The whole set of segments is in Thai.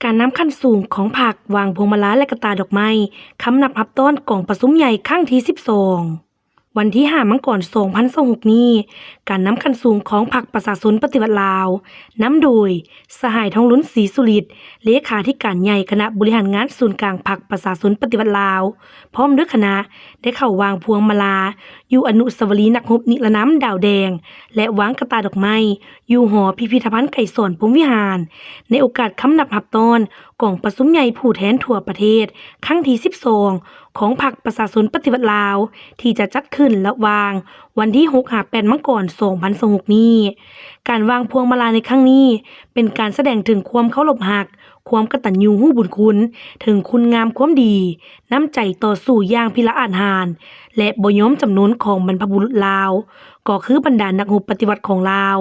การนำขั้นสูงของผักวางพวงมาลัยและกระตาดอกไม้คำนับอับต้นกล่องประสุมใหญ่ครั้งที่12วันที่5มังกร2026นี้การนำขั้นสูงของพรรคประชาชนปฏิวัติลาวนำโดยสหายทองลุ้นศรีสุริตเลขาธิการใหญ่คณะบริหารงานศูนย์กลางพรรคประชาชนปฏิวัติลาวพร้อมด้วยคณะได้เข้าวางพวงมาลาอยู่อนุสาวรีย์นักรบนิรนามดาวแดงและวางกระตาดอกไม้อยู่หอพิพิธภัณฑ์ไก่สอนพรหมวิหารในโอกาสคำนับรับตอนกองประชุมใหญ่ผู้แทนทั่วประเทศครั้งที่12ของพรรคประชาชนปฏิวัติลาวที่จะจัดขึ้นระหว่างวันที่6-8มังกร2026นี้การวางพวงมาลาในครั้งนี้เป็นการแสดงถึงความเคารพรักความกตัญญูรู้บุญคุณถึงคุณงามความดีน้ำใจต่อสู้อย่างพิละอาหารและบ่ยอมจำนนของบรรพบุรุษลาวก็คือบรรดานักรบปฏิวัติของลาว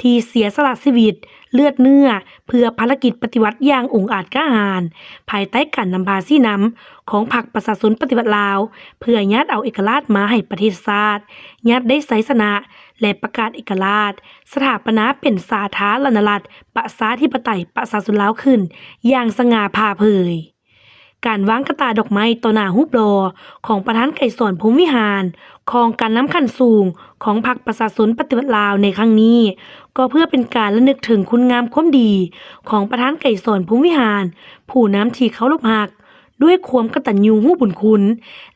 ที่เสียสละชีวิตเลือดเนื้อเพื่อภารกิจปฏิวัติอย่างองอาจกล้าหาญภายใต้การนำพาชี้นำของพรรคประชาชนปฏิวัติลาวเพื่อยัดเอาเอกราชมาให้ประเทศชาติยัดได้ไสชนะและประกาศเอกราชสถาปนาเป็นสาธารณรัฐประชาธิปไตยประชาชนลาวขึ้นอย่างสง่าผ่าเผยการวางกระตาดอกไม้ต่อหน้ารูปหล่อของประธานไก่สอนพรหมวิหารของการนำขั้นสูงของพรรคประชาชนปฏิวัติลาวในครั้งนี้ก็เพื่อเป็นการระลึกถึงคุณงามความดีของประธานไก่สอนพรหมวิหารผู้นำที่เคารพรักด้วยความกตัญญูรู้บุญคุณ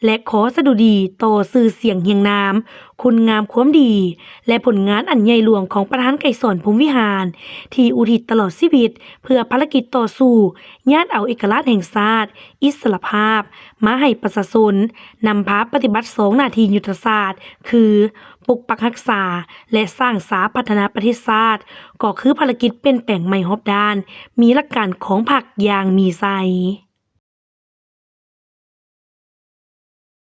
และขอสดุดีต่อชื่อเสียงเฮียงนามคุณงามความดีและผลงานอันใหญ่หลวงของประธานไก่สอนพรหมวิหารที่อุทิศตลอดชีวิตเพื่อภารกิจต่อสู้ญาติเอาเอกราชแห่งชาติอิสรภาพมาให้ประชาชนนำพาปฏิบัติ2หน้าที่ยุทธศาสตร์คือปกปักรักษาและสร้างสาพัฒนาประเทศชาติก็คือภารกิจเป็นแปลงใหม่รอบด้านมีหลักการของพรรคอย่างมีไส